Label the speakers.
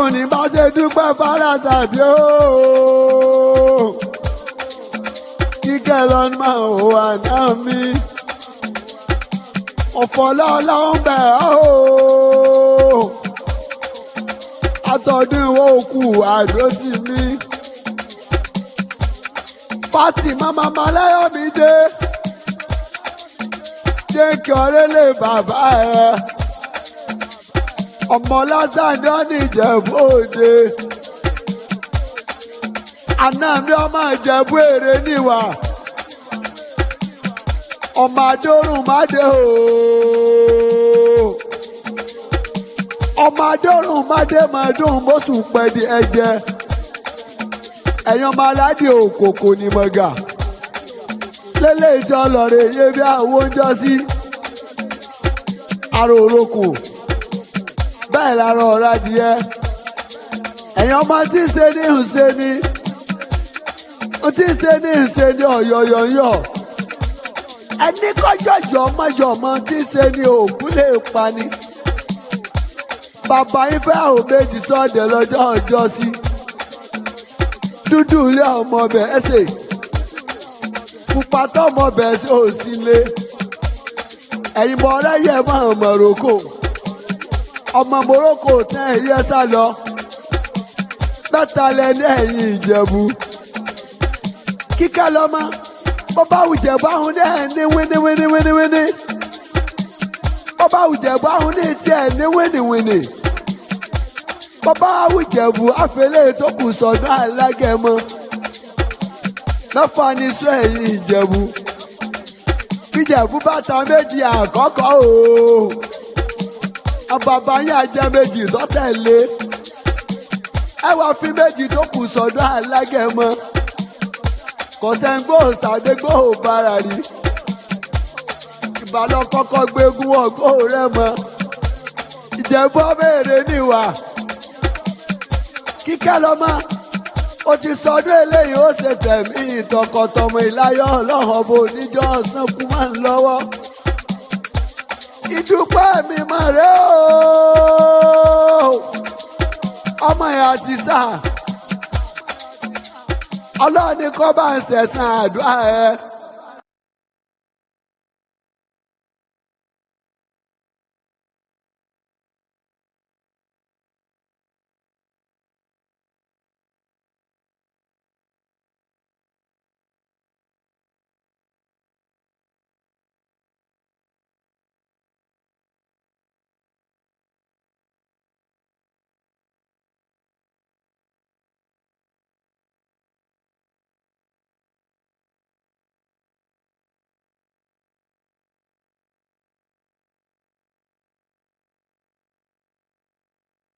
Speaker 1: báwo ni bá ṣe dúpẹ́ fara Asabi ooo. Kikelomo wà náà mi. Ọ̀fọ̀lọ́lọ́ ń bẹ̀ ooo. Àtọ̀dún ìwọ òkú àdó sí mi. Fatimo mama Ayomide. Jẹ́ kí ọ̀rẹ́ lè bàbá ẹ̀. Ọmọ lásán ní Ìjẹ̀bú Òde. Àná mi ọmọ Ìjẹ̀bú Èrè níwà. Ọmọ adórùn máde ooo. Ọmọ adórùn máde mọ̀ọ́dún mọ́sù pẹ̀lú ẹ̀jẹ̀. Ẹ̀yin ọmọ aládìí òkòkò ní mọ̀gà. Lélẹ̀ ìjọ lọ̀rẹ̀ yé bí àwọn oúnjẹ sí. Aró orókò. Bẹ́ẹ̀ lára ọ̀rá adìyẹ. Ẹ̀yin ọmọ tí ń ṣe ní ìhùnṣe ni. Ó ti ń ṣe ní ìhùnṣe ni ọ̀yọ̀yọ̀yọ̀. Ẹni kọ́jọ́jọ́ ọmọ tí ń ṣe ní òkú lè pa ni. Bàbá yín fẹ́ àwọn méjì sọ́ọ̀dẹ̀ lọ́jọ́ ọjọ́ sí. Dúdú ilé ọmọ ọbẹ̀ ẹsẹ̀. Pupa tó ọmọ ọbẹ̀ sí òsì lé. Ẹ̀yin mọ̀ ọ́rẹ́ yẹ mọ́ ọmọ Morocco. Ọmọ Morocco tẹ́ ẹ̀yẹ sá lọ. Mẹ́ta lẹ ní ẹ̀yìn Ìjẹ̀bú. Kikelomo bọ́bá Ìjẹ̀bú ahun ní ẹ̀ ní wíníwíníwíníwíní. Bọ́bá Ìjẹ̀bú ahun ní tiẹ̀ ní wíníwíní. Bọ́bá Ìjẹ̀bú àfẹlẹ́ tó kù sọ̀dọ̀ alágẹmọ. Mẹ́fà ní sọ ẹ̀yìn Ìjẹ̀bú. Ìjẹ̀bú bàtà méjì àkọ́kọ́ ooo. Àbàbà yín àjẹ́ méjì tọ́tẹ̀lé. Ẹ wá fi méjì tó kù sọ̀dọ̀ alágẹmọ. Kọ̀sẹ̀ngbò sàdégbò bára rí. Ìbàdàn kọ́kọ́ gbégún ọgbó rẹ̀ mọ́. Ìjẹ̀bú béèrè níwà. Kikelomo ó ti sọdún eléyìí ó ṣe tẹ̀mí ìtọkọtọmọ ìláyọ̀ ọlọ́run bò níjọ́ ọ̀sán kú máa ń lọ́wọ́. Ìdúpẹ́ mi mọ̀ rẹ́ ooo. Ọmọ ìyá ti sà. Ọlọ́run ní kó bá ń ṣẹ̀san àdúrà ẹ̀.